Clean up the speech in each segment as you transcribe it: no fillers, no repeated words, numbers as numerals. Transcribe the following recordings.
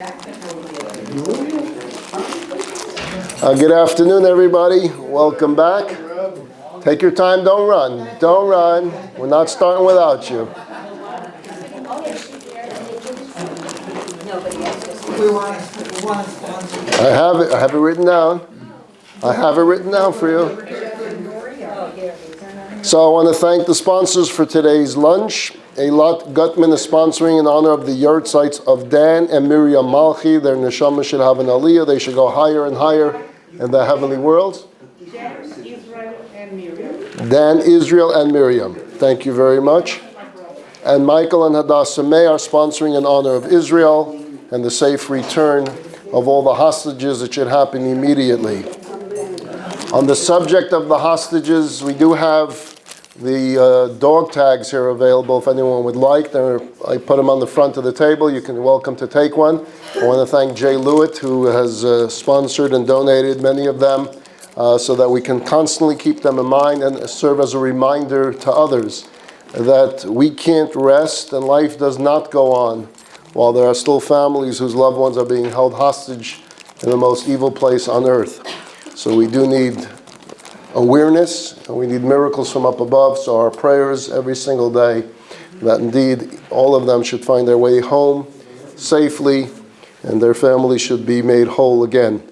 Good afternoon, everybody. Welcome back. Take your time. Don't run. Don't run. We're not starting without you. I have it. I have it written down. I have it written down for you. So I want to thank the sponsors for today's lunch. Eilat Gutman is sponsoring in honor of the yahrzeit of Dan and Miriam Malchi. Their neshama should have an aliyah. They should go higher and higher in the heavenly worlds. Dan, Israel, and Miriam. Dan, Israel, and Miriam. Thank you very much. And Michael and Hadassah May are sponsoring in honor of Israel and the safe return of all the hostages. It should happen immediately. On the subject of the hostages, we do have the dog tags here available if anyone would like. I put them on the front of the table. You can welcome to take one. I want to thank Jay Lewitt, who has sponsored and donated many of them so that we can constantly keep them in mind and serve as a reminder to others that we can't rest and life does not go on while there are still families whose loved ones are being held hostage in the most evil place on earth. So we do need awareness, and we need miracles from up above. So our prayers every single day that indeed all of them should find their way home safely and their families should be made whole again.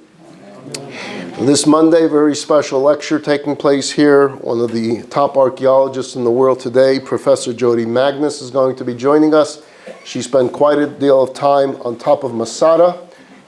This Monday, very special lecture taking place here. One of the top archaeologists in the world today, Professor Jody Magnus, is going to be joining us. She spent quite a deal of time on top of Masada,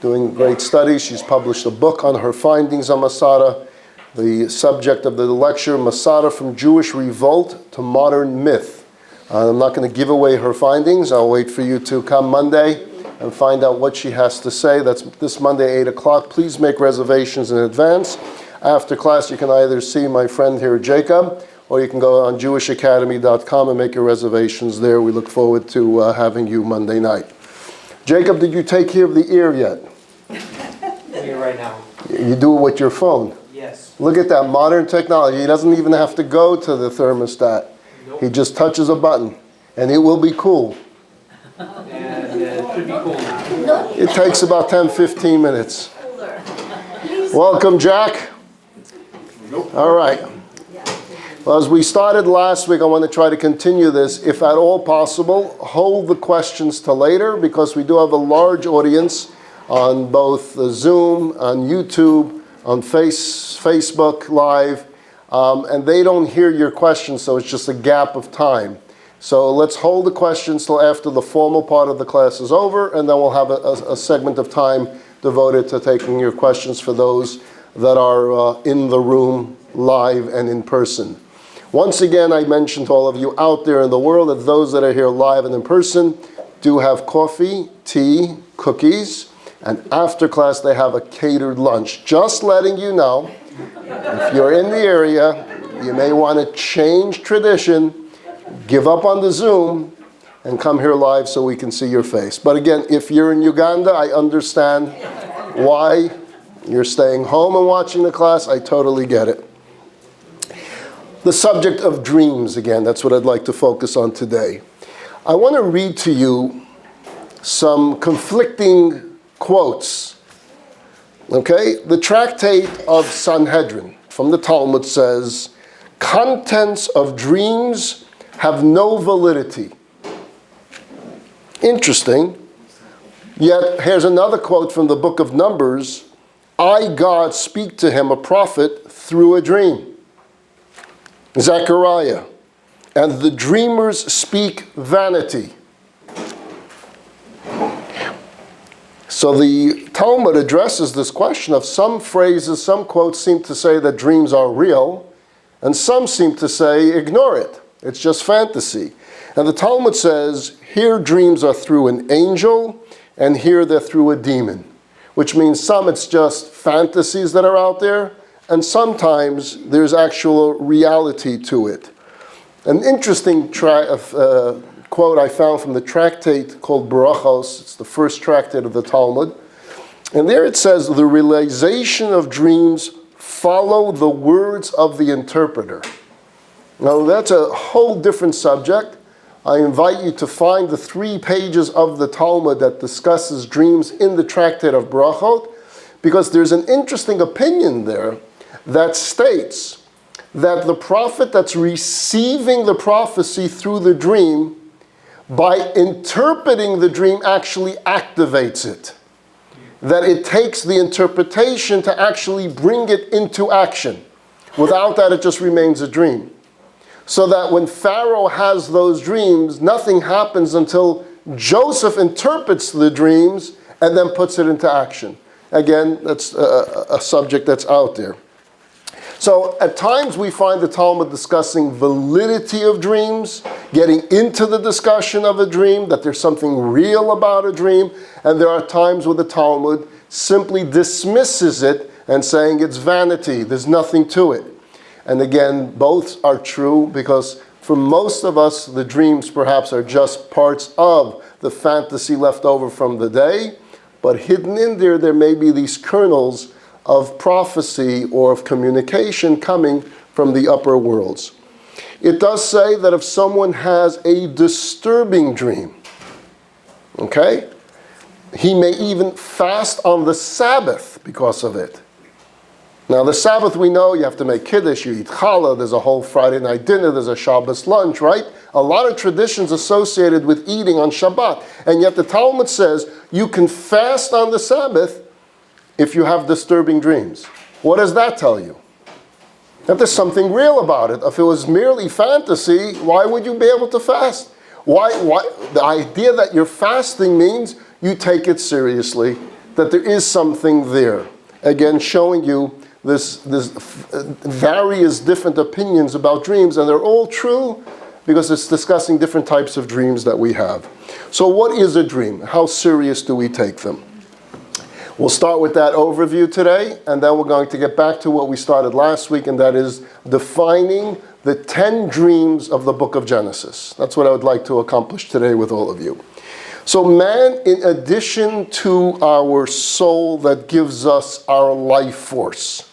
doing great studies. She's published a book on her findings on Masada. The subject of the lecture, Masada from Jewish Revolt to Modern Myth. I'm not going to give away her findings. I'll wait for you to come Monday and find out what she has to say. That's this Monday, 8 o'clock. Please make reservations in advance. After class, you can either see my friend here, Jacob, or you can go on jewishacademy.com and make your reservations there. We look forward to having you Monday night. Jacob, did you take care of the ear yet? Here right now. You do it with your phone? Yes. Look at that modern technology. He doesn't even have to go to the thermostat. Nope. He just touches a button, and it will be cool. And it should be cool now. It takes about 10-15 minutes. Welcome, Jack. Nope. All right. Well, as we started last week, I want to try to continue this. If at all possible, hold the questions to later, because we do have a large audience on both Zoom, on YouTube, on Facebook Live, and they don't hear your questions, so it's just a gap of time. So let's hold the questions till after the formal part of the class is over, and then we'll have a segment of time devoted to taking your questions for those that are in the room live and in person. Once again, I mentioned to all of you out there in the world that those that are here live and in person do have coffee, tea, cookies, and after class they have a catered lunch. Just letting you know, if you're in the area, you may want to change tradition, give up on the Zoom, and come here live so we can see your face. But again, if you're in Uganda, I understand why you're staying home and watching the class. I totally get it. The subject of dreams, again, that's what I'd like to focus on today. I want to read to you some conflicting quotes. Okay? The tractate of Sanhedrin from the Talmud says, contents of dreams have no validity. Interesting. Yet, here's another quote from the book of Numbers. I, God, speak to him, a prophet, through a dream. Zechariah, and the dreamers speak vanity. So the Talmud addresses this question of some phrases, some quotes seem to say that dreams are real, and some seem to say ignore it. It's just fantasy. And the Talmud says, here dreams are through an angel, and here they're through a demon. Which means some it's just fantasies that are out there, and sometimes there's actual reality to it. An interesting quote I found from the tractate called Barachos. It's the first tractate of the Talmud. And there it says, the realization of dreams follow the words of the interpreter. Now that's a whole different subject. I invite you to find the 3 pages of the Talmud that discusses dreams in the Tractate of Brachot, because there's an interesting opinion there that states that the prophet that's receiving the prophecy through the dream, by interpreting the dream, actually activates it. That it takes the interpretation to actually bring it into action. Without that, it just remains a dream. So that when Pharaoh has those dreams, nothing happens until Joseph interprets the dreams and then puts it into action. Again, that's a subject that's out there. So at times we find the Talmud discussing validity of dreams, getting into the discussion of a dream, that there's something real about a dream, and there are times where the Talmud simply dismisses it and saying it's vanity, there's nothing to it. And again, both are true, because for most of us, the dreams perhaps are just parts of the fantasy left over from the day, but hidden in there, there may be these kernels of prophecy or of communication coming from the upper worlds. It does say that if someone has a disturbing dream, okay, he may even fast on the Sabbath because of it. Now the Sabbath, we know you have to make kiddush, you eat challah, there's a whole Friday night dinner, there's a Shabbos lunch, right? A lot of traditions associated with eating on Shabbat. And yet the Talmud says you can fast on the Sabbath if you have disturbing dreams. What does that tell you? That there's something real about it. If it was merely fantasy, why would you be able to fast? Why? The idea that you're fasting means you take it seriously, that there is something there. Again, showing you this various different opinions about dreams, and they're all true because it's discussing different types of dreams that we have. So what is a dream? How serious do we take them? We'll start with that overview today, and then we're going to get back to what we started last week, and that is defining the 10 dreams of the book of Genesis. That's what I would like to accomplish today with all of you. So man, in addition to our soul that gives us our life force,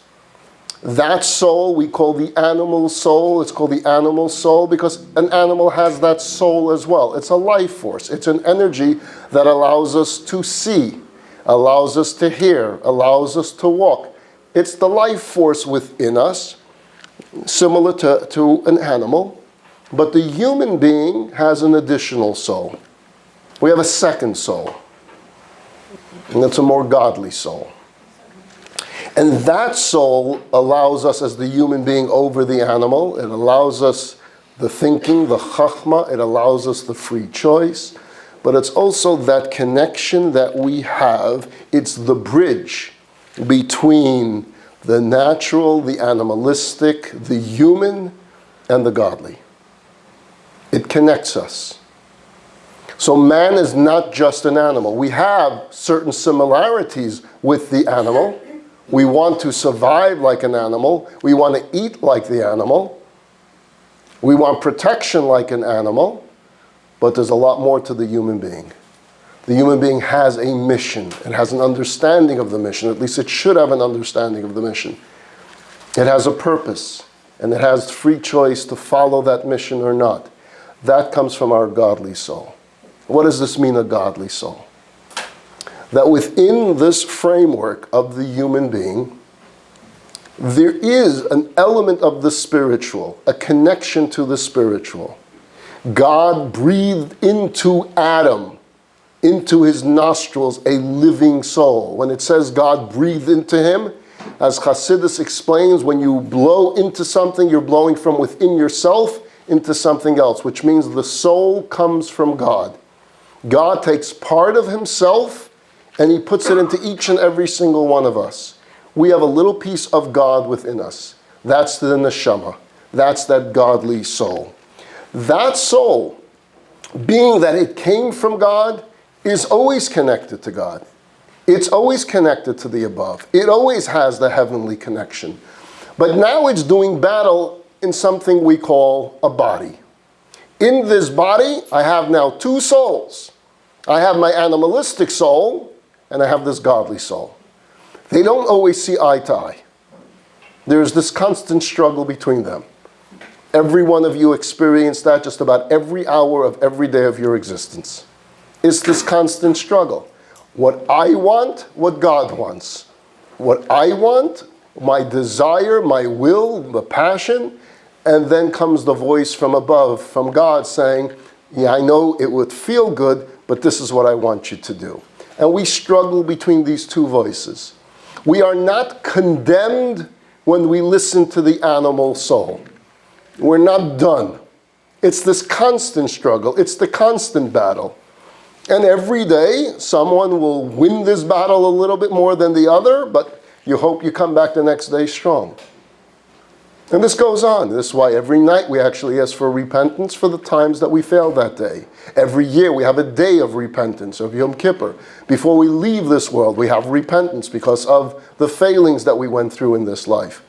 that soul we call the animal soul. It's called the animal soul because an animal has that soul as well. It's a life force. It's an energy that allows us to see, allows us to hear, allows us to walk. It's the life force within us, similar to an animal, but the human being has an additional soul. We have a second soul, and that's a more godly soul. And that soul allows us as the human being over the animal. It allows us the thinking, the chachma. It allows us the free choice. But it's also that connection that we have. It's the bridge between the natural, the animalistic, the human, and the godly. It connects us. So man is not just an animal. We have certain similarities with the animal. We want to survive like an animal. We want to eat like the animal. We want protection like an animal. But there's a lot more to the human being. The human being has a mission. It has an understanding of the mission. At least it should have an understanding of the mission. It has a purpose. And it has free choice to follow that mission or not. That comes from our godly soul. What does this mean, a godly soul? That within this framework of the human being, there is an element of the spiritual, a connection to the spiritual. God breathed into Adam, into his nostrils, a living soul. When it says God breathed into him, as Chassidus explains, when you blow into something, you're blowing from within yourself into something else, which means the soul comes from God. God takes part of himself and he puts it into each and every single one of us. We have a little piece of God within us. That's the neshama. That's that godly soul. That soul, being that it came from God, is always connected to God. It's always connected to the above. It always has the heavenly connection. But now it's doing battle in something we call a body. In this body, I have now two souls. I have my animalistic soul, and I have this godly soul. They don't always see eye to eye. There's this constant struggle between them. Every one of you experience that just about every hour of every day of your existence. It's this constant struggle. What I want, what God wants. What I want, my desire, my will, the passion, and then comes the voice from above, from God saying, yeah, I know it would feel good, but this is what I want you to do. And we struggle between these two voices. We are not condemned when we listen to the animal soul. We're not done. It's this constant struggle. It's the constant battle. And every day, someone will win this battle a little bit more than the other, but you hope you come back the next day strong. And this goes on. This is why every night we actually ask for repentance for the times that we failed that day. Every year we have a day of repentance, of Yom Kippur. Before we leave this world, we have repentance because of the failings that we went through in this life.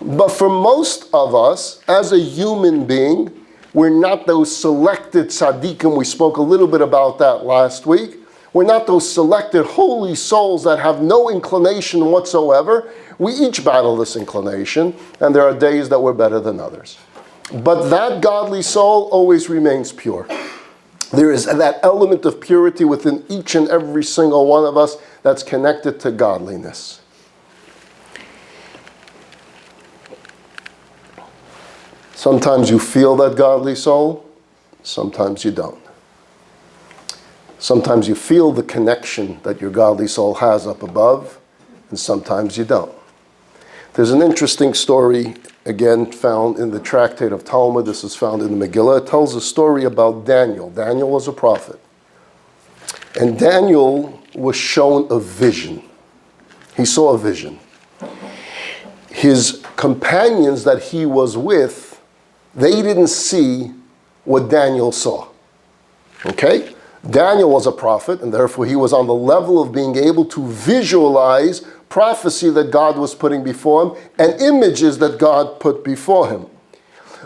But for most of us, as a human being, we're not those selected tzaddikim. We spoke a little bit about that last week. We're not those selected holy souls that have no inclination whatsoever. We each battle this inclination, and there are days that we're better than others. But that godly soul always remains pure. There is that element of purity within each and every single one of us that's connected to godliness. Sometimes you feel that godly soul, sometimes you don't. Sometimes you feel the connection that your godly soul has up above, and sometimes you don't. There's an interesting story, again, found in the tractate of Talmud. This is found in the Megillah. It tells a story about Daniel. Daniel was a prophet. And Daniel was shown a vision. He saw a vision. His companions that he was with, they didn't see what Daniel saw. Okay? Daniel was a prophet, and therefore he was on the level of being able to visualize prophecy that God was putting before him and images that God put before him.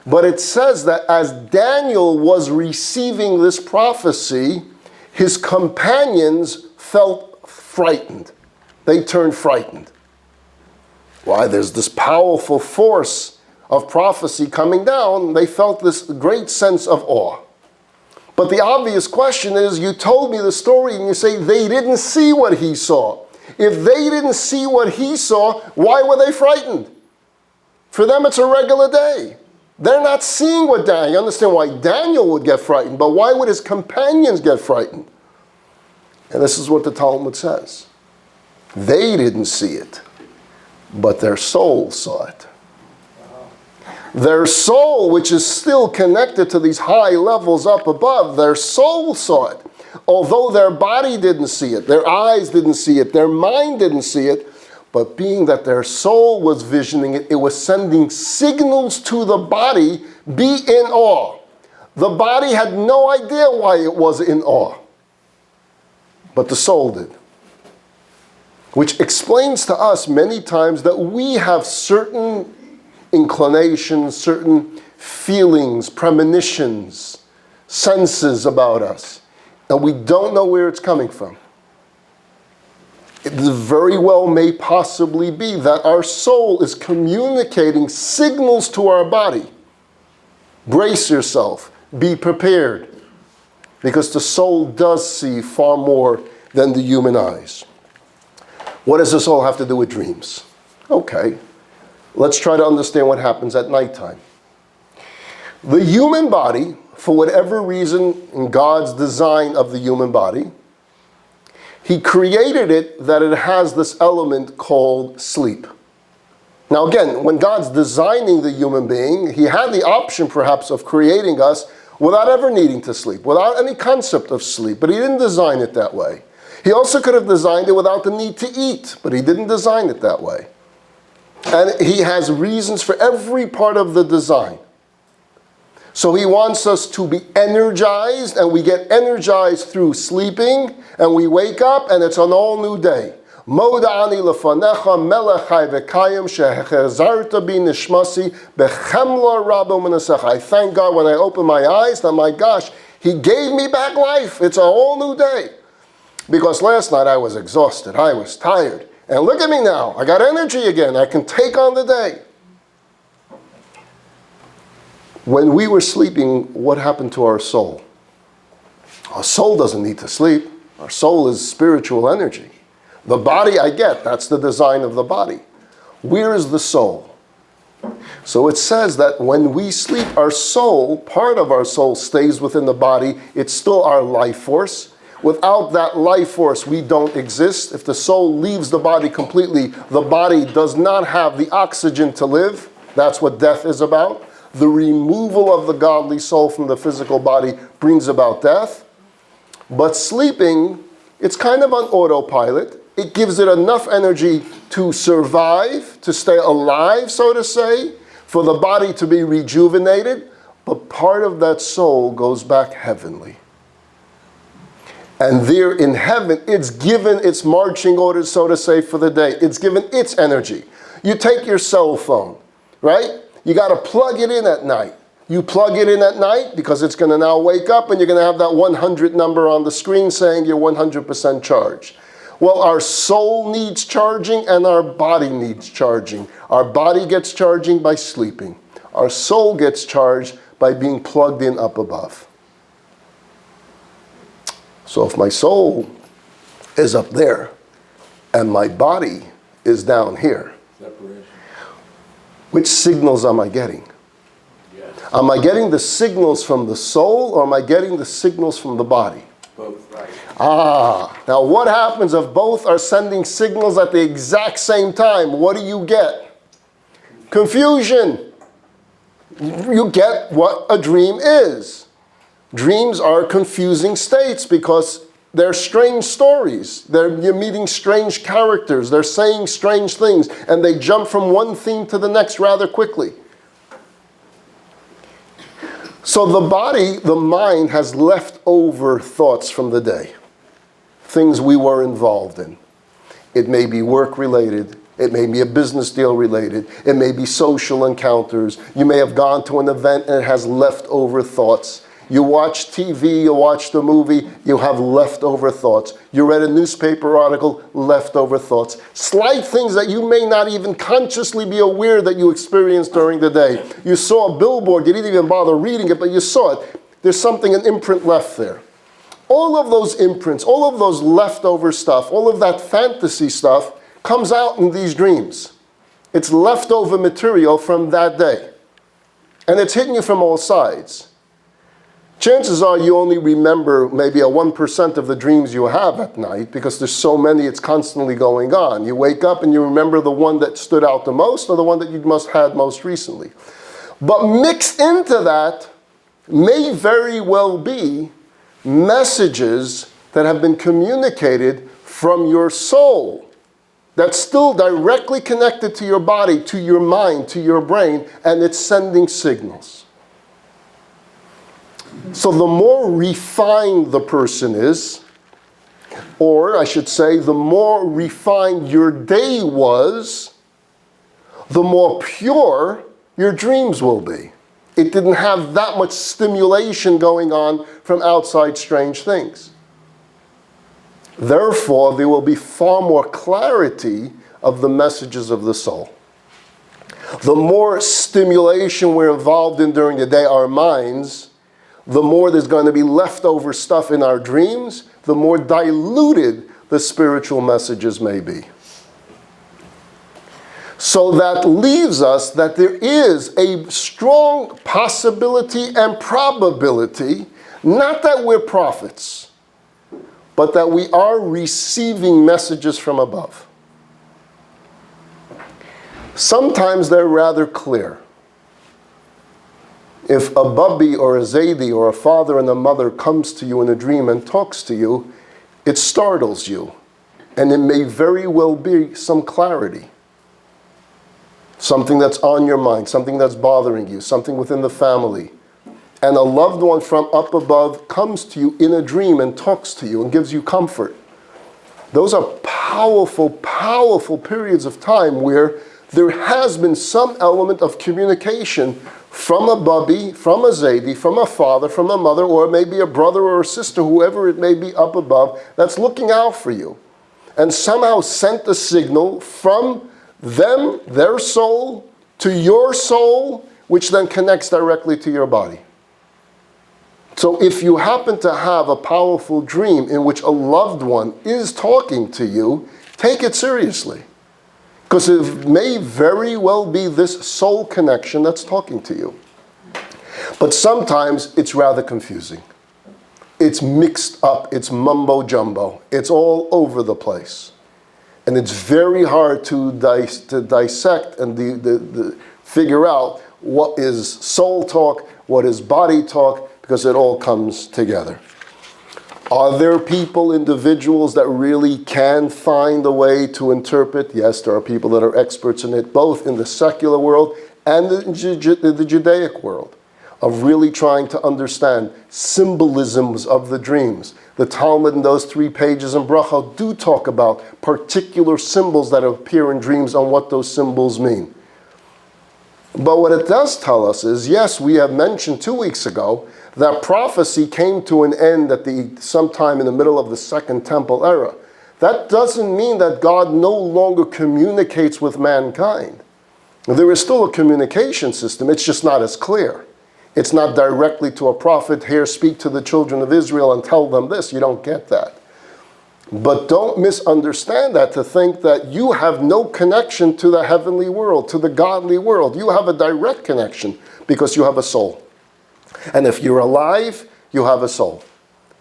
But it says that as Daniel was receiving this prophecy, his companions felt frightened. They turned frightened. Why? There's this powerful force of prophecy coming down. They felt this great sense of awe. But the obvious question is, you told me the story and you say they didn't see what he saw. If they didn't see what he saw, why were they frightened? For them it's a regular day. They're not seeing what Daniel, you understand why Daniel would get frightened, but why would his companions get frightened? And this is what the Talmud says. They didn't see it, but their soul saw it. Their soul, which is still connected to these high levels up above, their soul saw it. Although their body didn't see it, their eyes didn't see it, their mind didn't see it, but being that their soul was visioning it, it was sending signals to the body, be in awe. The body had no idea why it was in awe, but the soul did. Which explains to us many times that we have certain inclinations, certain feelings, premonitions, senses about us, and we don't know where it's coming from. It very well may possibly be that our soul is communicating signals to our body. Brace yourself, be prepared, because the soul does see far more than the human eyes. What does this all have to do with dreams? Okay. Let's try to understand what happens at nighttime. The human body, for whatever reason in God's design of the human body, he created it that it has this element called sleep. Now again, when God's designing the human being, he had the option perhaps of creating us without ever needing to sleep, without any concept of sleep, but he didn't design it that way. He also could have designed it without the need to eat, but he didn't design it that way. And he has reasons for every part of the design. So he wants us to be energized, and we get energized through sleeping, and we wake up, and it's an all-new day. Moda'ani lefanecha melechai v'kayim shehechazarta bi nishmasi bechemla rabo menasecha. I thank God when I open my eyes, that my gosh, he gave me back life. It's a whole new day. Because last night I was exhausted. I was tired. And look at me now. I got energy again. I can take on the day. When we were sleeping, what happened to our soul? Our soul doesn't need to sleep. Our soul is spiritual energy. The body, I get, that's the design of the body. Where is the soul? So it says that when we sleep, our soul, part of our soul stays within the body. It's still our life force. Without that life force, we don't exist. If the soul leaves the body completely, the body does not have the oxygen to live. That's what death is about. The removal of the godly soul from the physical body brings about death. But sleeping, it's kind of on autopilot. It gives it enough energy to survive, to stay alive, so to say, for the body to be rejuvenated. But part of that soul goes back heavenly. And there in heaven, it's given its marching orders, so to say, for the day. It's given its energy. You take your cell phone, right? You got to plug it in at night. You plug it in at night because it's going to now wake up and you're going to have that 100 number on the screen saying you're 100% charged. Well, our soul needs charging and our body needs charging. Our body gets charging by sleeping. Our soul gets charged by being plugged in up above. So if my soul is up there and my body is down here, Separation. which signals am I getting? Yes. Am I getting the signals from the soul or am I getting the signals from the body? Both. Right. Now what happens if both are sending signals at the exact same time? What do you get? Confusion. You get what a dream is. Dreams are confusing states because they're strange stories. You're meeting strange characters. They're saying strange things. And they jump from one theme to the next rather quickly. So the body, the mind, has leftover thoughts from the day. Things we were involved in. It may be work related. It may be a business deal related. It may be social encounters. You may have gone to an event and it has leftover thoughts. You watch TV, you watch the movie, you have leftover thoughts. You read a newspaper article, leftover thoughts. Slight things that you may not even consciously be aware that you experienced during the day. You saw a billboard, you didn't even bother reading it, but you saw it. There's something, an imprint left there. All of those imprints, all of those leftover stuff, all of that fantasy stuff comes out in these dreams. It's leftover material from that day. And it's hitting you from all sides. Chances are you only remember maybe a 1% of the dreams you have at night because there's so many, it's constantly going on. You wake up and you remember the one that stood out the most or the one that you must had most recently. But mixed into that may very well be messages that have been communicated from your soul that's still directly connected to your body, to your mind, to your brain, and it's sending signals. So the more refined the person is, or I should say, the more refined your day was, the more pure your dreams will be. It didn't have that much stimulation going on from outside strange things. Therefore, there will be far more clarity of the messages of the soul. The more stimulation we're involved in during the day, our minds, the more there's going to be leftover stuff in our dreams, the more diluted the spiritual messages may be. So that leaves us that there is a strong possibility and probability, not that we're prophets, but that we are receiving messages from above. Sometimes they're rather clear. If a bubby or a zaidi or a father and a mother comes to you in a dream and talks to you, it startles you. And it may very well be some clarity. Something that's on your mind, something that's bothering you, something within the family. And a loved one from up above comes to you in a dream and talks to you and gives you comfort. Those are powerful, powerful periods of time where there has been some element of communication from a bubby, from a zaidi, from a father, from a mother, or maybe a brother or a sister, whoever it may be up above, that's looking out for you. And somehow sent a signal from them, their soul, to your soul, which then connects directly to your body. So if you happen to have a powerful dream in which a loved one is talking to you, take it seriously. Because it may very well be this soul connection that's talking to you. But sometimes it's rather confusing. It's mixed up, it's mumbo jumbo, it's all over the place. And it's very hard to dissect and figure out what is soul talk, what is body talk, because it all comes together. Are there people, individuals that really can find a way to interpret? Yes, there are people that are experts in it, both in the secular world and the Judaic world, of really trying to understand symbolisms of the dreams. The Talmud in those 3 pages in Bracha do talk about particular symbols that appear in dreams and what those symbols mean. But what it does tell us is, yes, we have mentioned 2 weeks ago that prophecy came to an end at sometime in the middle of the Second Temple era. That doesn't mean that God no longer communicates with mankind. There is still a communication system, it's just not as clear. It's not directly to a prophet, here, speak to the children of Israel and tell them this. You don't get that. But don't misunderstand that to think that you have no connection to the heavenly world, to the godly world. You have a direct connection because you have a soul. And if you're alive, you have a soul.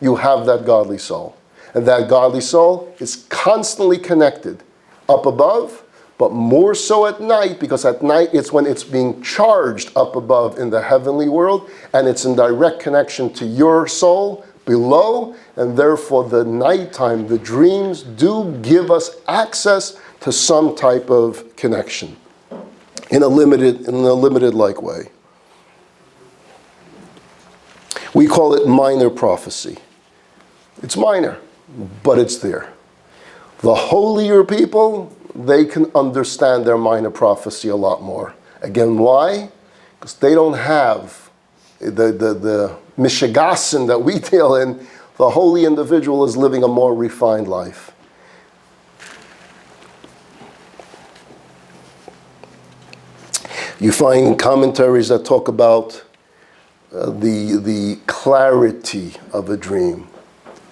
You have that godly soul. And that godly soul is constantly connected up above, but more so at night, because at night it's when it's being charged up above in the heavenly world, and it's in direct connection to your soul below, and therefore the nighttime, the dreams do give us access to some type of connection in a limited like way. We call it minor prophecy. It's minor, but it's there. The holier people, they can understand their minor prophecy a lot more. Again, why? Because they don't have the mishigasin that we deal in. The holy individual is living a more refined life. You find commentaries that talk about the clarity of a dream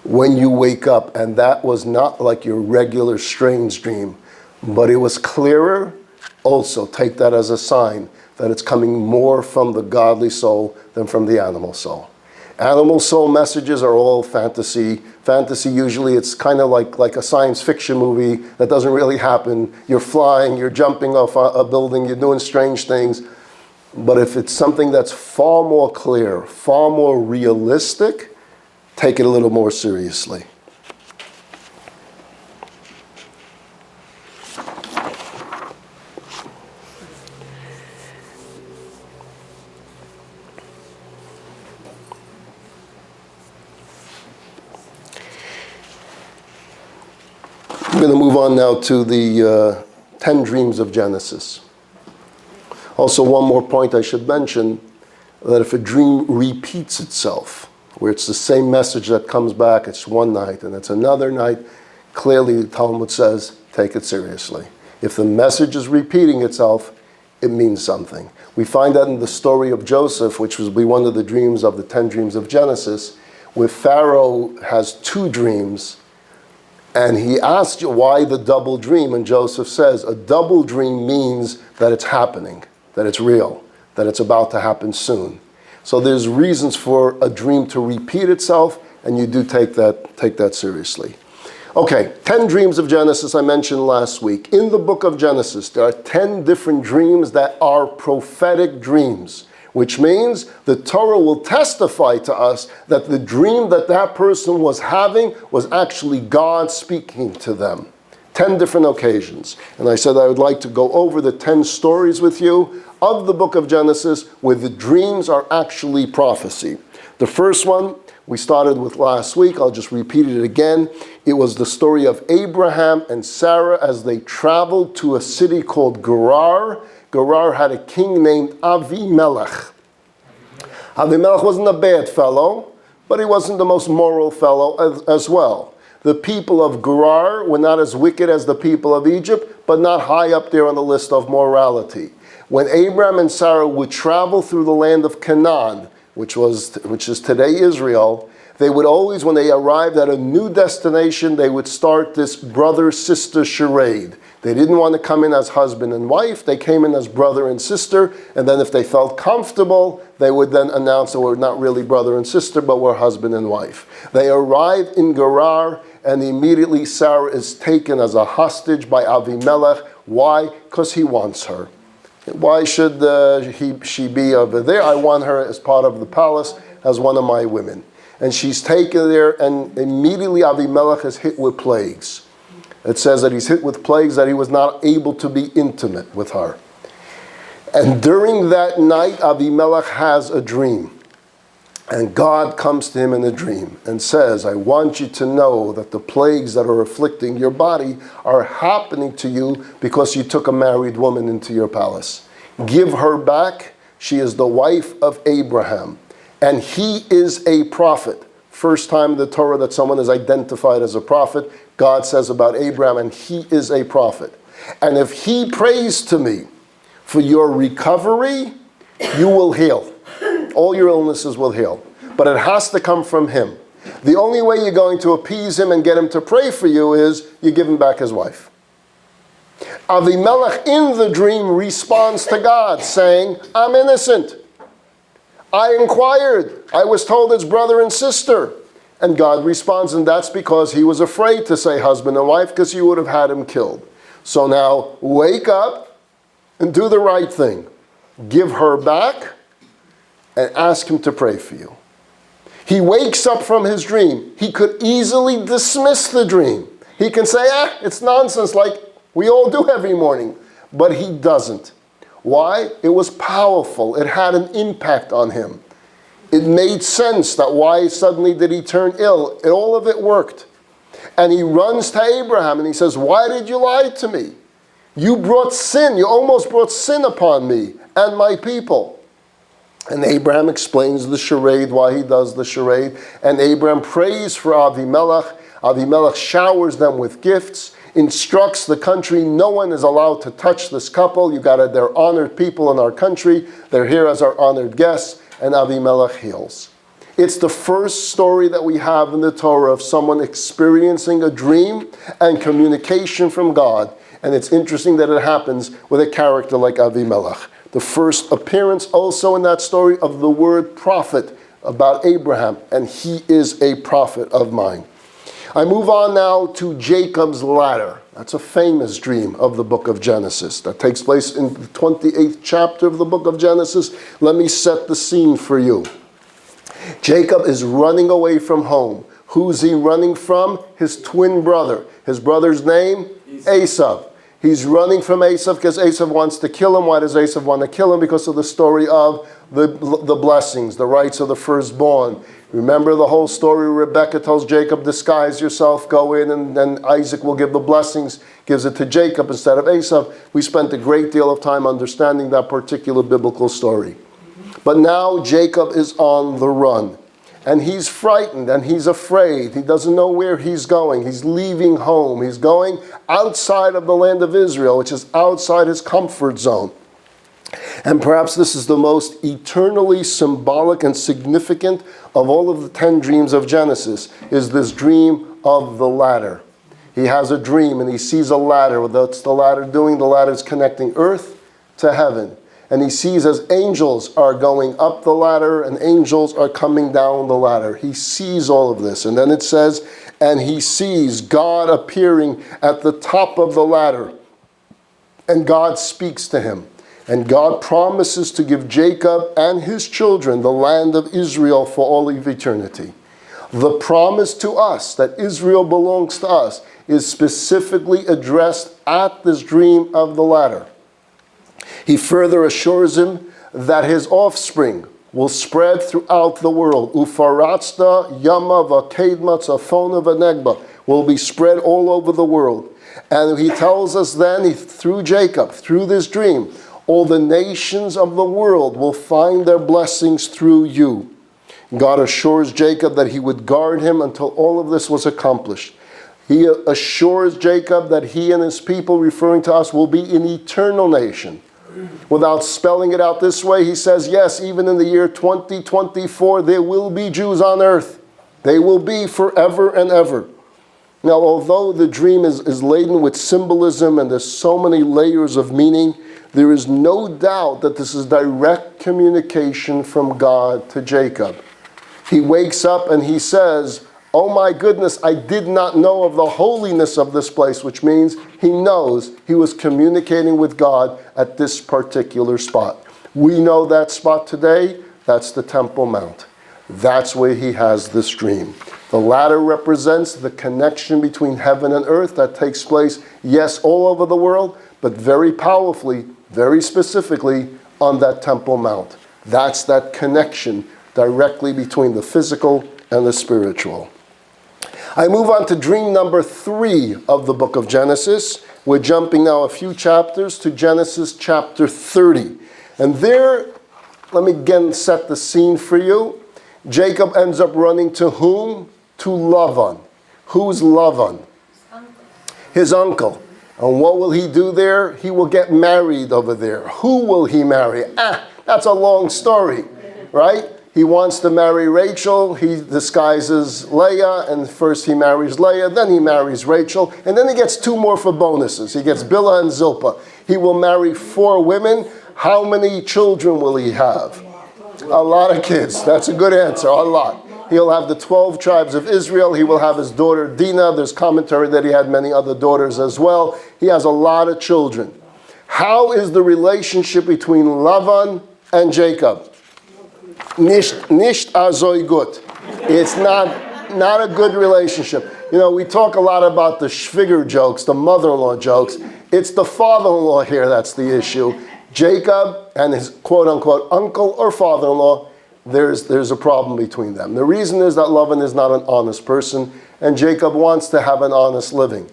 when you wake up, and that was not like your regular strange dream, but it was clearer. Also take that as a sign that it's coming more from the godly soul than from the animal soul. Animal soul messages are all fantasy. Fantasy, usually it's kind of like a science fiction movie that doesn't really happen. You're flying, you're jumping off a building, you're doing strange things. But if it's something that's far more clear, far more realistic, take it a little more seriously. I'm going to move on now to the 10 dreams of Genesis. Also, one more point I should mention, that if a dream repeats itself, where it's the same message that comes back, it's one night and it's another night, clearly the Talmud says, take it seriously. If the message is repeating itself, it means something. We find that in the story of Joseph, which will be one of the dreams of the 10 dreams of Genesis, where Pharaoh has 2 dreams, and he asks you why the double dream, and Joseph says, a double dream means that it's happening, that it's real, that it's about to happen soon. So there's reasons for a dream to repeat itself, and you do take that seriously. Okay, 10 dreams of Genesis I mentioned last week. In the book of Genesis, there are 10 different dreams that are prophetic dreams, which means the Torah will testify to us that the dream that person was having was actually God speaking to them. 10 different occasions. And I said I would like to go over the 10 stories with you of the book of Genesis where the dreams are actually prophecy. The first one we started with last week, I'll just repeat it again. It was the story of Abraham and Sarah as they traveled to a city called Gerar. Gerar had a king named Avimelech. Avimelech wasn't a bad fellow, but he wasn't the most moral fellow as well. The people of Gerar were not as wicked as the people of Egypt, but not high up there on the list of morality. When Abraham and Sarah would travel through the land of Canaan, which is today Israel, they would always, when they arrived at a new destination, they would start this brother-sister charade. They didn't want to come in as husband and wife. They came in as brother and sister. And then if they felt comfortable, they would then announce that we're not really brother and sister, but we're husband and wife. They arrived in Gerar, and immediately Sarah is taken as a hostage by Avimelech. Why? Because he wants her. Why should she be over there? I want her as part of the palace, as one of my women. And she's taken there, and immediately Avimelech is hit with plagues. It says that he's hit with plagues, that he was not able to be intimate with her. And during that night, Avimelech has a dream. And God comes to him in a dream and says, I want you to know that the plagues that are afflicting your body are happening to you because you took a married woman into your palace. Give her back. She is the wife of Abraham. And he is a prophet. First time in the Torah that someone is identified as a prophet, God says about Abraham, and he is a prophet. And if he prays to me for your recovery, you will heal. All your illnesses will heal. But it has to come from him. The only way you're going to appease him and get him to pray for you is you give him back his wife. Avimelech in the dream responds to God saying, I'm innocent. I inquired. I was told it's brother and sister. And God responds, and that's because he was afraid to say husband and wife because you would have had him killed. So now wake up and do the right thing. Give her back and ask him to pray for you. He wakes up from his dream. He could easily dismiss the dream. He can say, it's nonsense like we all do every morning. But he doesn't. Why? It was powerful. It had an impact on him. It made sense that why suddenly did he turn ill. All of it worked. And he runs to Abraham and he says, why did you lie to me? You brought sin. You almost brought sin upon me and my people. And Abraham explains the charade, why he does the charade. And Abraham prays for Avimelech. Avimelech showers them with gifts, instructs the country, no one is allowed to touch this couple. They're honored people in our country. They're here as our honored guests. And Avimelech heals. It's the first story that we have in the Torah of someone experiencing a dream and communication from God. And it's interesting that it happens with a character like Avimelech. The first appearance also in that story of the word prophet about Abraham. And he is a prophet of mine. I move on now to Jacob's ladder. That's a famous dream of the book of Genesis that takes place in the 28th chapter of the book of Genesis. Let me set the scene for you. Jacob is running away from home. Who's he running from? His twin brother. His brother's name? Esau. He's running from Esau because Esau wants to kill him. Why does Esau want to kill him? Because of the story of the blessings, the rights of the firstborn. Remember the whole story. Rebekah tells Jacob, disguise yourself, go in, and then Isaac will give the blessings, gives it to Jacob instead of Esau. We spent a great deal of time understanding that particular biblical story. But now Jacob is on the run. And he's frightened and he's afraid. He doesn't know where he's going. He's leaving home. He's going outside of the land of Israel, which is outside his comfort zone. And perhaps this is the most eternally symbolic and significant of all of the 10 dreams of Genesis, is this dream of the ladder. He has a dream and he sees a ladder. What's the ladder doing? The ladder is connecting earth to heaven. And he sees as angels are going up the ladder and angels are coming down the ladder. He sees all of this. And then it says, and he sees God appearing at the top of the ladder. And God speaks to him. And God promises to give Jacob and his children the land of Israel for all of eternity. The promise to us that Israel belongs to us is specifically addressed at this dream of the ladder. He further assures him that his offspring will spread throughout the world. Ufaratzta, Yama, Vakedma, Tzafona, Vanegba will be spread all over the world. And he tells us then, through Jacob, through this dream, all the nations of the world will find their blessings through you. God assures Jacob that he would guard him until all of this was accomplished. He assures Jacob that he and his people, referring to us, will be an eternal nation. Without spelling it out this way, he says, yes, even in the year 2024, there will be Jews on earth. They will be forever and ever. Now, although the dream is laden with symbolism and there's so many layers of meaning, there is no doubt that this is direct communication from God to Jacob. He wakes up and he says, oh my goodness, I did not know of the holiness of this place, which means he knows he was communicating with God at this particular spot. We know that spot today. That's the Temple Mount. That's where he has this dream. The ladder represents the connection between heaven and earth that takes place, yes, all over the world, but very powerfully, very specifically on that Temple Mount. That's that connection directly between the physical and the spiritual. I move on to dream number 3 of the book of Genesis. We're jumping now a few chapters to Genesis chapter 30. And there, let me again set the scene for you. Jacob ends up running to whom? To Laban. Who's Laban? His uncle. And what will he do there? He will get married over there. Who will he marry? That's a long story, right? He wants to marry Rachel. He disguises Leah, and first he marries Leah, then he marries Rachel, and then he gets 2 more for bonuses. He gets Bilhah and Zilpah. He will marry 4 women. How many children will he have? A lot of kids. That's a good answer. A lot. He'll have the 12 tribes of Israel. He will have his daughter Dinah. There's commentary that he had many other daughters as well. He has a lot of children. How is the relationship between Laban and Jacob? Nicht azoi gut. It's not a good relationship. You know, we talk a lot about the Schwiger jokes, the mother-in-law jokes. It's the father-in-law here that's the issue. Jacob and his quote-unquote uncle or father-in-law, there's a problem between them. The reason is that Laban is not an honest person, and Jacob wants to have an honest living.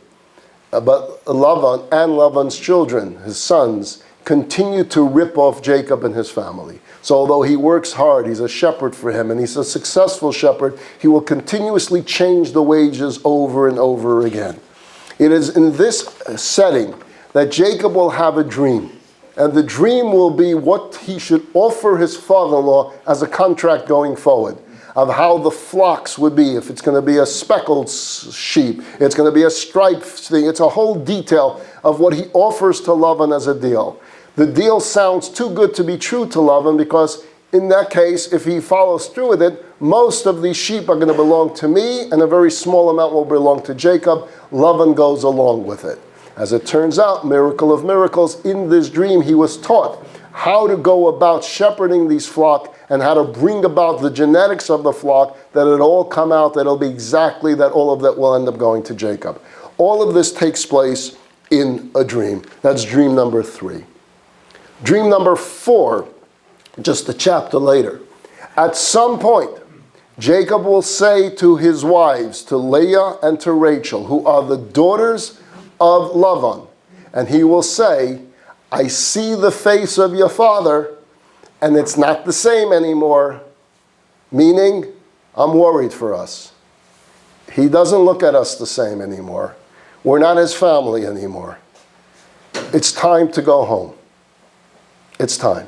But Laban and Laban's children, his sons, continue to rip off Jacob and his family. So although he works hard, he's a shepherd for him, and he's a successful shepherd, he will continuously change the wages over and over again. It is in this setting that Jacob will have a dream. And the dream will be what he should offer his father-in-law as a contract going forward, of how the flocks would be, if it's going to be a speckled sheep, it's going to be a striped thing. It's a whole detail of what he offers to Laban as a deal. The deal sounds too good to be true to Laban, because in that case, if he follows through with it, most of these sheep are going to belong to me, and a very small amount will belong to Jacob. Laban goes along with it. As it turns out, miracle of miracles, in this dream he was taught how to go about shepherding these flock and how to bring about the genetics of the flock, that it all come out, that it'll be exactly that all of that will end up going to Jacob. All of this takes place in a dream. That's dream number 3. Dream number 4, just a chapter later. At some point, Jacob will say to his wives, to Leah and to Rachel, who are the daughters of Laban, and he will say, I see the face of your father, and it's not the same anymore, meaning I'm worried for us. He doesn't look at us the same anymore. We're not his family anymore. It's time to go home. It's time.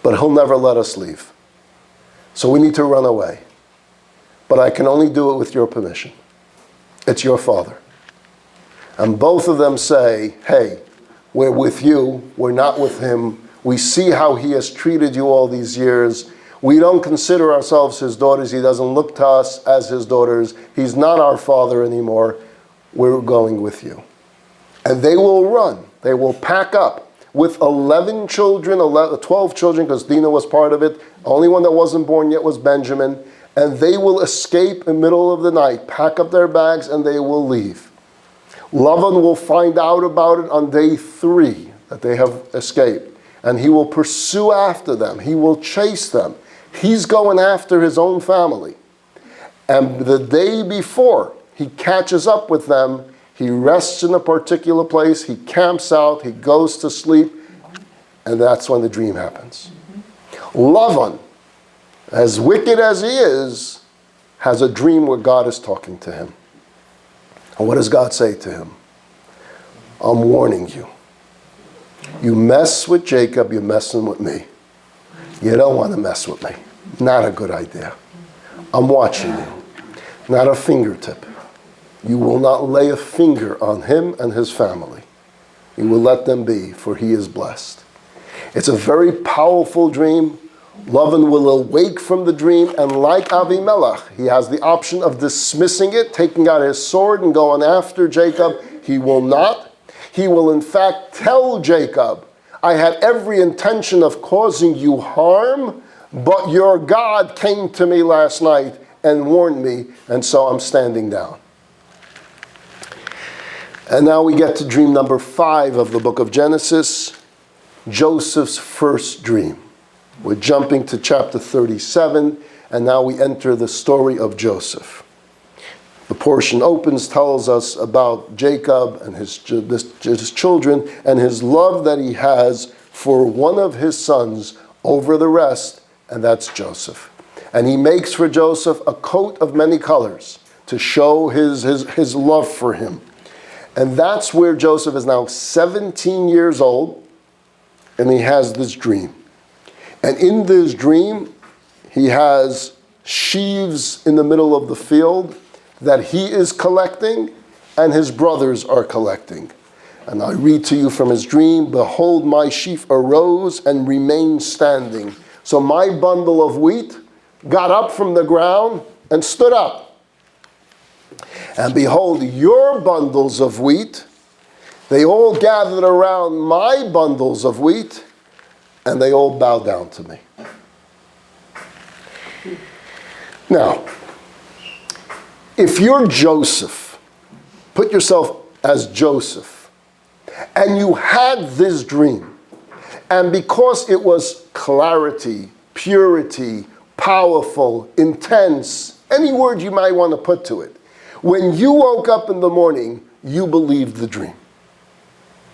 But he'll never let us leave. So we need to run away. But I can only do it with your permission. It's your father. And both of them say, hey, we're with you, we're not with him. We see how he has treated you all these years. We don't consider ourselves his daughters. He doesn't look to us as his daughters. He's not our father anymore. We're going with you. And they will run. They will pack up with 11 children, 12 children, because Dinah was part of it. The only one that wasn't born yet was Benjamin. And they will escape in the middle of the night, pack up their bags, and they will leave. Laban will find out about it on day 3, that they have escaped. And he will pursue after them. He will chase them. He's going after his own family. And the day before he catches up with them, he rests in a particular place, he camps out, he goes to sleep, and that's when the dream happens. Laban, as wicked as he is, has a dream where God is talking to him. And what does God say to him? I'm warning you. You mess with Jacob, you're messing with me. You don't want to mess with me. Not a good idea. I'm watching you. Not a fingertip. You will not lay a finger on him and his family. You will let them be, for he is blessed. It's a very powerful dream. Laban will awake from the dream, and like Avimelech, he has the option of dismissing it, taking out his sword and going after Jacob. He will not. He will in fact tell Jacob, I had every intention of causing you harm, but your God came to me last night and warned me, and so I'm standing down. And now we get to dream number 5 of the book of Genesis, Joseph's first dream. We're jumping to chapter 37, and now we enter the story of Joseph. The portion opens, tells us about Jacob and his children and his love that he has for one of his sons over the rest, and that's Joseph. And he makes for Joseph a coat of many colors to show his love for him. And that's where Joseph is now 17 years old, and he has this dream. And in this dream, he has sheaves in the middle of the field that he is collecting and his brothers are collecting. And I read to you from his dream, behold, my sheaf arose and remained standing. So my bundle of wheat got up from the ground and stood up. And behold, your bundles of wheat, they all gathered around my bundles of wheat, and they all bow down to me. Now, if you're Joseph, put yourself as Joseph, and you had this dream, and because it was clarity, purity, powerful, intense, any word you might want to put to it, when you woke up in the morning, you believed the dream.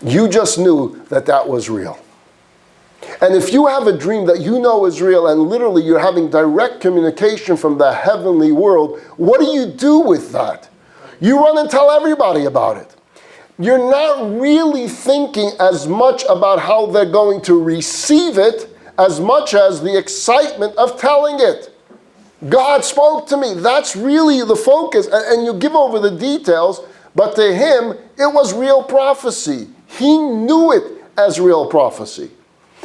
You just knew that that was real. And if you have a dream that you know is real and literally you're having direct communication from the heavenly world, what do you do with that? You run and tell everybody about it. You're not really thinking as much about how they're going to receive it as much as the excitement of telling it. God spoke to me. That's really the focus. And you give over the details, but to him, it was real prophecy. He knew it as real prophecy.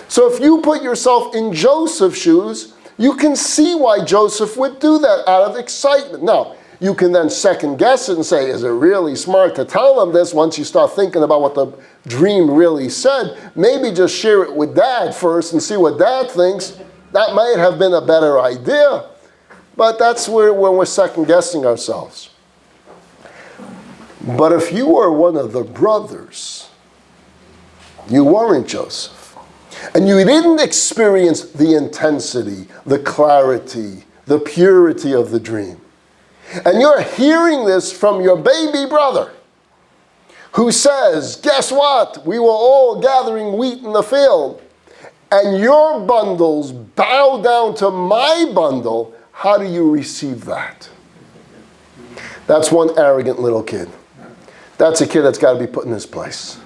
So if you put yourself in Joseph's shoes, you can see why Joseph would do that out of excitement. Now, you can then second guess it and say, is it really smart to tell them this once you start thinking about what the dream really said? Maybe just share it with Dad first and see what Dad thinks. That might have been a better idea. But that's where we're second guessing ourselves. But if you were one of the brothers, you weren't Joseph. And you didn't experience the intensity, the clarity, the purity of the dream. And you're hearing this from your baby brother who says, guess what? We were all gathering wheat in the field. And your bundles bow down to my bundle. How do you receive that? That's one arrogant little kid. That's a kid that's got to be put in his place.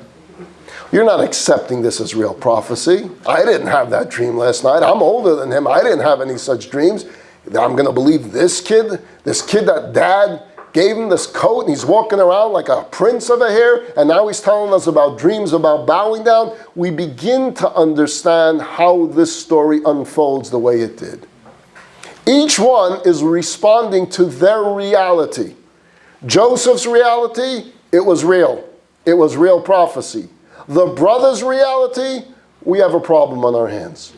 You're not accepting this as real prophecy. I didn't have that dream last night. I'm older than him. I didn't have any such dreams. I'm going to believe this kid that Dad gave him this coat and he's walking around like a prince of a hair, and now he's telling us about dreams about bowing down. We begin to understand how this story unfolds the way it did. Each one is responding to their reality. Joseph's reality, it was real. It was real prophecy. The brother's reality, we have a problem on our hands.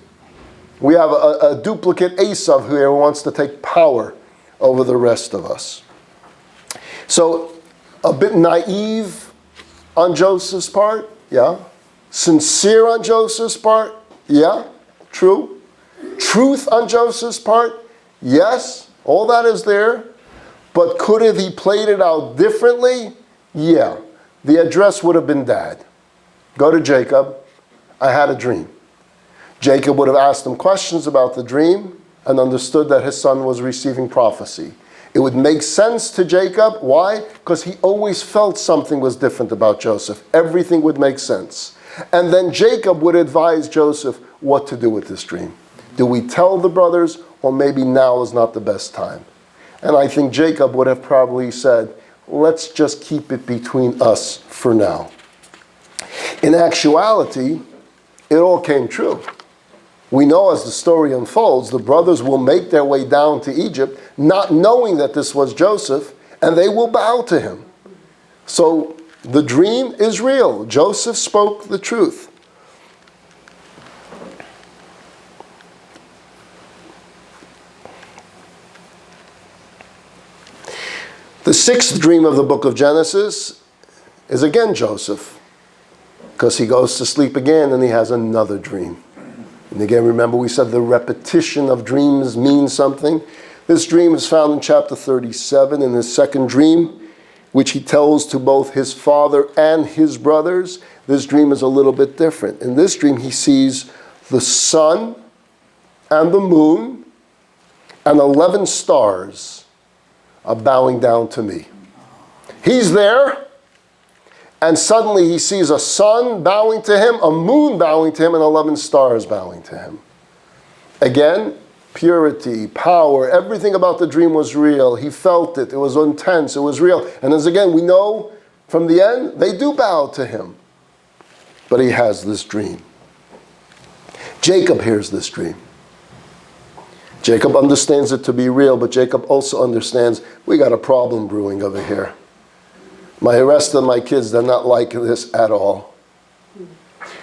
We have a duplicate Esau who wants to take power over the rest of us. So, a bit naive on Joseph's part, yeah. Sincere on Joseph's part, yeah, true. Truth on Joseph's part, yes, all that is there. But could have he played it out differently? Yeah. The address would have been Dad. Go to Jacob. I had a dream. Jacob would have asked him questions about the dream and understood that his son was receiving prophecy. It would make sense to Jacob. Why? Because he always felt something was different about Joseph. Everything would make sense. And then Jacob would advise Joseph what to do with this dream. Do we tell the brothers, or maybe now is not the best time? And I think Jacob would have probably said, let's just keep it between us for now. In actuality, it all came true. We know as the story unfolds, the brothers will make their way down to Egypt, not knowing that this was Joseph, and they will bow to him. So the dream is real. Joseph spoke the truth. The sixth dream of the book of Genesis is again Joseph, because he goes to sleep again and he has another dream. And again, remember we said the repetition of dreams means something. This dream is found in chapter 37 in his second dream, which he tells to both his father and his brothers. This dream is a little bit different. In this dream, he sees the sun and the moon and 11 stars are bowing down to me. He's there, and suddenly he sees a sun bowing to him, a moon bowing to him, and 11 stars bowing to him. Again, purity, power, everything about the dream was real. He felt it. It was intense. It was real. And as again, we know from the end, they do bow to him. But he has this dream. Jacob hears this dream. Jacob understands it to be real, but Jacob also understands we got a problem brewing over here. My rest of my kids, they're not like this at all.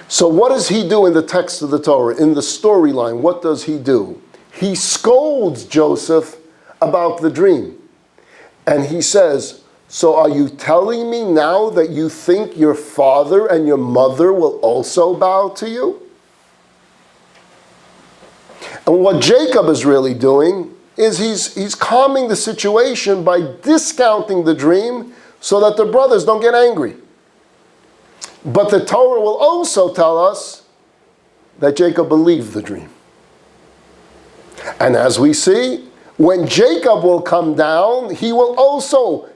So what does he do in the text of the Torah? In the storyline, what does he do? He scolds Joseph about the dream. And he says, so are you telling me now that you think your father and your mother will also bow to you? And what Jacob is really doing is he's calming the situation by discounting the dream so that the brothers don't get angry. But the Torah will also tell us that Jacob believed the dream. And as we see, when Jacob will come down, he will also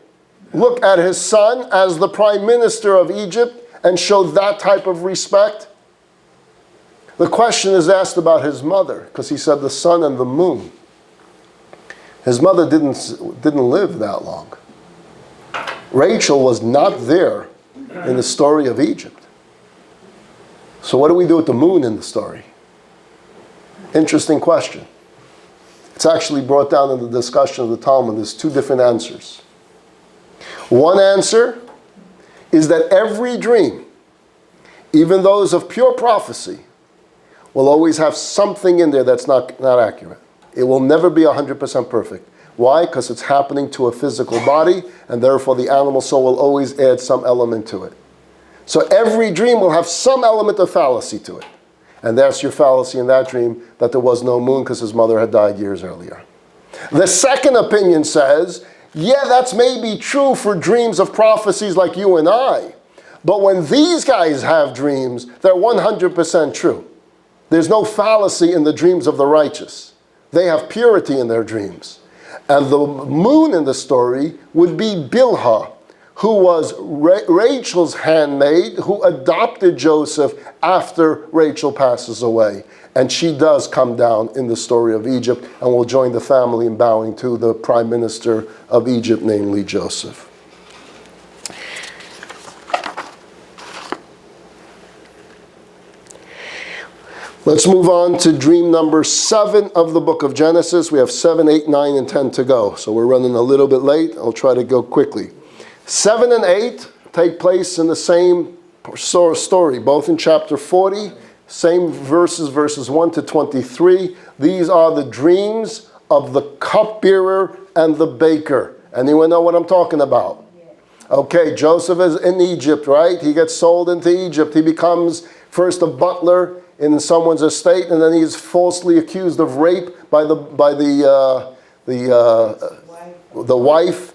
look at his son as the prime minister of Egypt and show that type of respect. The question is asked about his mother, because he said the sun and the moon. His mother didn't live that long. Rachel was not there in the story of Egypt. So what do we do with the moon in the story? Interesting question. It's actually brought down in the discussion of the Talmud. There's two different answers. One answer is that every dream, even those of pure prophecy, will always have something in there that's not accurate. It will never be 100% perfect. Why? Because it's happening to a physical body, and therefore the animal soul will always add some element to it. So every dream will have some element of fallacy to it. And that's your fallacy in that dream, that there was no moon because his mother had died years earlier. The second opinion says, yeah, that's maybe true for dreams of prophecies like you and I. But when these guys have dreams, they're 100% true. There's no fallacy in the dreams of the righteous. They have purity in their dreams. And the moon in the story would be Bilhah, who was Rachel's handmaid, who adopted Joseph after Rachel passes away. And she does come down in the story of Egypt and will join the family in bowing to the prime minister of Egypt, namely Joseph. Let's move on to dream number 7 of the book of Genesis. We have 7, 8, 9, and 10 to go. So we're running a little bit late. I'll try to go quickly. 7 and 8 take place in the same story, both in chapter 40, same verses 1 to 23. These are the dreams of the cupbearer and the baker. Anyone know what I'm talking about? Okay, Joseph is in Egypt, right? He gets sold into Egypt. He becomes first a butler in someone's estate, and then he's falsely accused of rape by the wife.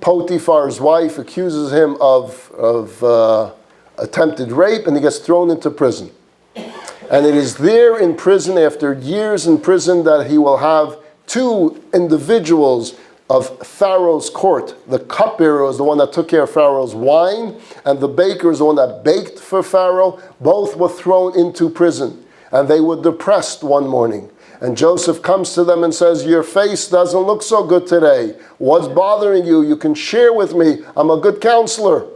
Potiphar's wife accuses him of attempted rape, and he gets thrown into prison. And it is there in prison, after years in prison, that he will have 2 individuals of Pharaoh's court. The cupbearer is the one that took care of Pharaoh's wine, and the baker is the one that baked for Pharaoh. Both were thrown into prison, and they were depressed one morning. And Joseph comes to them and says, your face doesn't look so good today. What's bothering you? You can share with me. I'm a good counselor.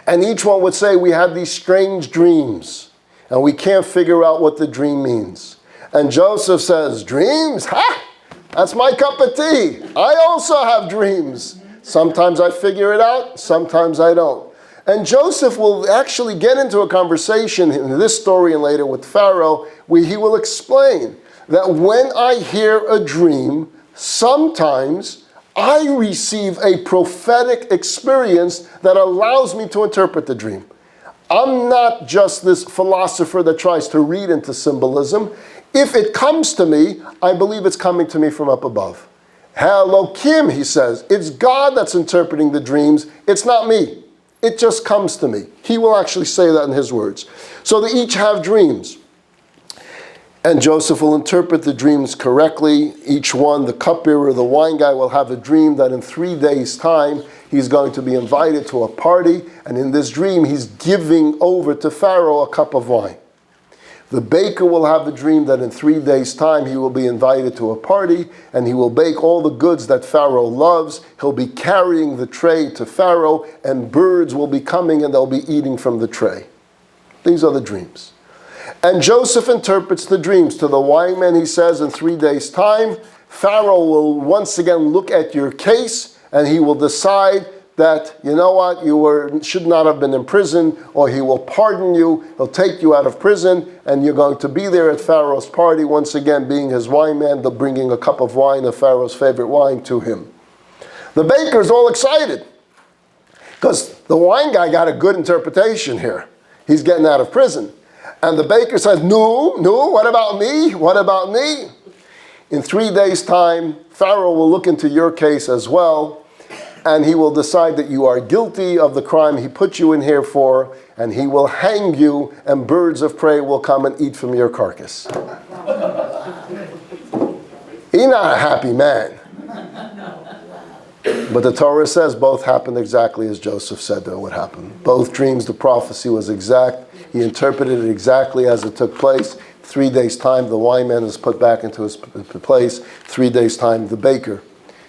And each one would say, we had these strange dreams, and we can't figure out what the dream means. And Joseph says, dreams? Ha! That's my cup of tea. I also have dreams. Sometimes I figure it out, sometimes I don't. And Joseph will actually get into a conversation in this story and later with Pharaoh, where he will explain that when I hear a dream, sometimes I receive a prophetic experience that allows me to interpret the dream. I'm not just this philosopher that tries to read into symbolism. If it comes to me, I believe it's coming to me from up above. Elohim, he says, it's God that's interpreting the dreams. It's not me. It just comes to me. He will actually say that in his words. So they each have dreams. And Joseph will interpret the dreams correctly. Each one, the cupbearer, the wine guy, will have a dream that in 3 days' time, he's going to be invited to a party. And in this dream, he's giving over to Pharaoh a cup of wine. The baker will have a dream that in 3 days' time he will be invited to a party and he will bake all the goods that Pharaoh loves. He'll be carrying the tray to Pharaoh and birds will be coming and they'll be eating from the tray. These are the dreams. And Joseph interprets the dreams. To the wine man, he says, in 3 days' time, Pharaoh will once again look at your case and he will decide that, you know what, should not have been in prison, or he will pardon you, he'll take you out of prison, and you're going to be there at Pharaoh's party, once again being his wine man, bringing a cup of wine, of Pharaoh's favorite wine, to him. The baker's all excited, because the wine guy got a good interpretation here. He's getting out of prison. And the baker says, no, what about me? What about me? In 3 days' time, Pharaoh will look into your case as well, and he will decide that you are guilty of the crime he put you in here for, and he will hang you, and birds of prey will come and eat from your carcass. He's not a happy man. But the Torah says both happened exactly as Joseph said that would happen. Both dreams, the prophecy was exact. He interpreted it exactly as it took place. 3 days' time, the wine man is put back into his place. 3 days' time, the baker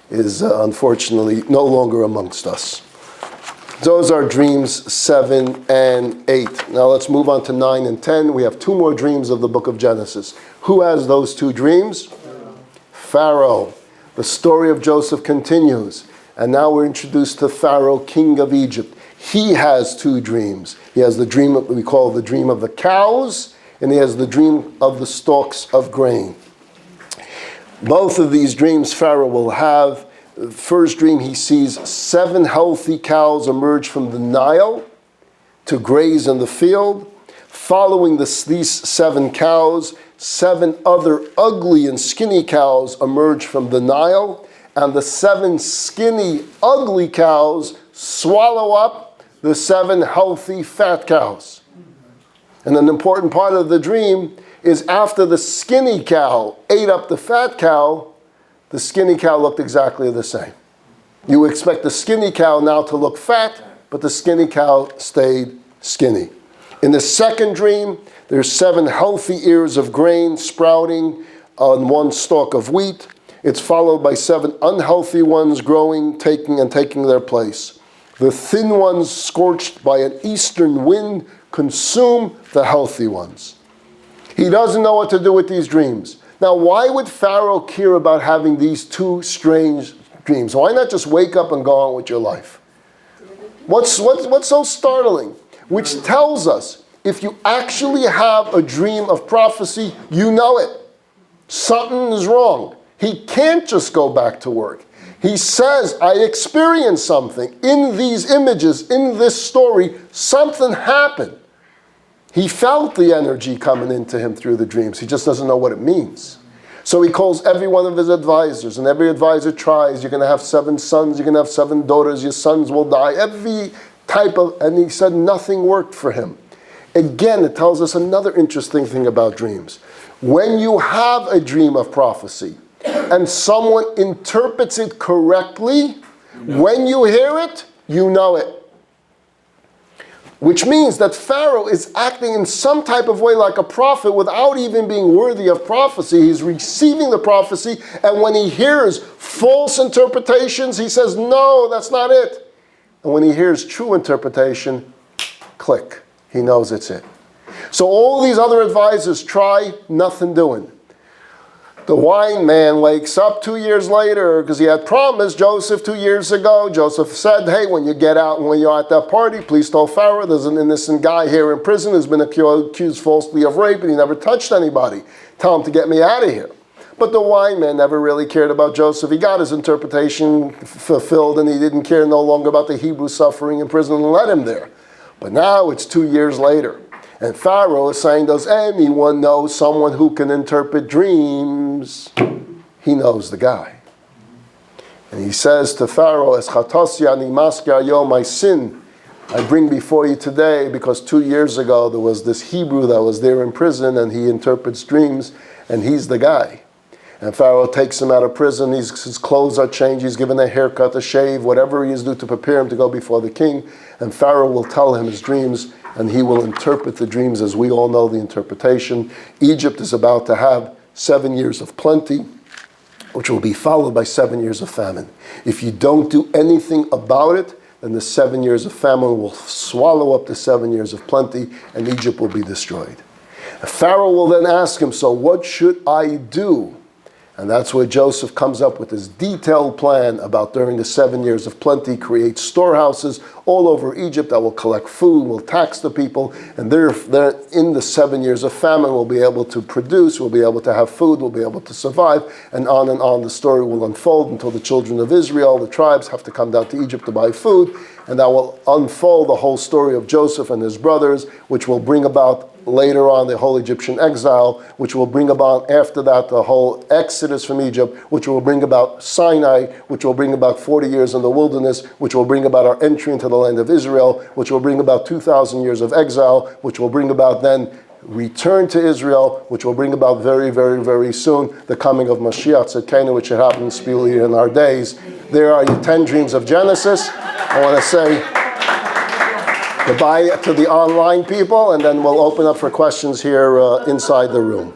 is unfortunately no longer amongst us. Those are dreams 7 and 8. Now let's move on to 9 and 10. We have 2 more dreams of the book of Genesis. Who has those 2 dreams? Pharaoh. The story of Joseph continues. And now we're introduced to Pharaoh, king of Egypt. He has 2 dreams. He has the dream that we call the dream of the cows, and he has the dream of the stalks of grain. Both of these dreams Pharaoh will have. The first dream, he sees 7 healthy cows emerge from the Nile to graze in the field. Following these 7 cows, 7 other ugly and skinny cows emerge from the Nile, and the 7 skinny, ugly cows swallow up the 7 healthy, fat cows. And an important part of the dream is after the skinny cow ate up the fat cow, the skinny cow looked exactly the same. You expect the skinny cow now to look fat, but the skinny cow stayed skinny. In the second dream, there's 7 healthy ears of grain sprouting on 1 stalk of wheat. It's followed by 7 unhealthy ones growing, taking their place. The thin ones, scorched by an eastern wind, consume the healthy ones. He doesn't know what to do with these dreams. Now, why would Pharaoh care about having these 2 strange dreams? Why not just wake up and go on with your life? What's so startling? Which tells us, if you actually have a dream of prophecy, you know it. Something is wrong. He can't just go back to work. He says, I experienced something. In these images, in this story, something happened. He felt the energy coming into him through the dreams. He just doesn't know what it means. So he calls every one of his advisors, and every advisor tries. You're going to have 7 sons, you're going to have 7 daughters, your sons will die. Every type of, and he said nothing worked for him. Again, it tells us another interesting thing about dreams. When you have a dream of prophecy, and someone interprets it correctly, when you hear it, you know it. Which means that Pharaoh is acting in some type of way like a prophet without even being worthy of prophecy. He's receiving the prophecy, and when he hears false interpretations, he says, no, that's not it. And when he hears true interpretation, click, he knows it's it. So all these other advisors try, nothing doing. The wine man wakes up 2 years later because he had promised Joseph 2 years ago. Joseph said, hey, when you get out and when you're at that party, please tell Pharaoh there's an innocent guy here in prison who's been accused falsely of rape and he never touched anybody. Tell him to get me out of here. But the wine man never really cared about Joseph. He got his interpretation fulfilled and he didn't care no longer about the Hebrew suffering in prison and let him there. But now it's 2 years later. And Pharaoh is saying, does anyone know someone who can interpret dreams? He knows the guy. And he says to Pharaoh, Eschatosya ani maskir hayom, my sin I bring before you today, because 2 years ago there was this Hebrew that was there in prison and he interprets dreams and he's the guy. And Pharaoh takes him out of prison, his clothes are changed, he's given a haircut, a shave, whatever he is due to prepare him to go before the king. And Pharaoh will tell him his dreams and he will interpret the dreams as we all know the interpretation. Egypt is about to have 7 years of plenty, which will be followed by 7 years of famine. If you don't do anything about it, then the 7 years of famine will swallow up the 7 years of plenty and Egypt will be destroyed. And Pharaoh will then ask him, so what should I do? And that's where Joseph comes up with this detailed plan about during the 7 years of plenty, create storehouses all over Egypt that will collect food, will tax the people, and they're in the 7 years of famine will be able to produce, will be able to have food, will be able to survive, and on the story will unfold until the children of Israel, the tribes, have to come down to Egypt to buy food, and that will unfold the whole story of Joseph and his brothers, which will bring about later on the whole Egyptian exile, which will bring about after that the whole exodus from Egypt, which will bring about Sinai, which will bring about 40 years in the wilderness, which will bring about our entry into the land of Israel, which will bring about 2,000 years of exile, which will bring about then return to Israel, which will bring about very, very, very soon the coming of Mashiach Tzidkenu, which should happen speedily in our days. There are your 10 dreams of Genesis. I want to say goodbye to the online people, and then we'll open up for questions here inside the room.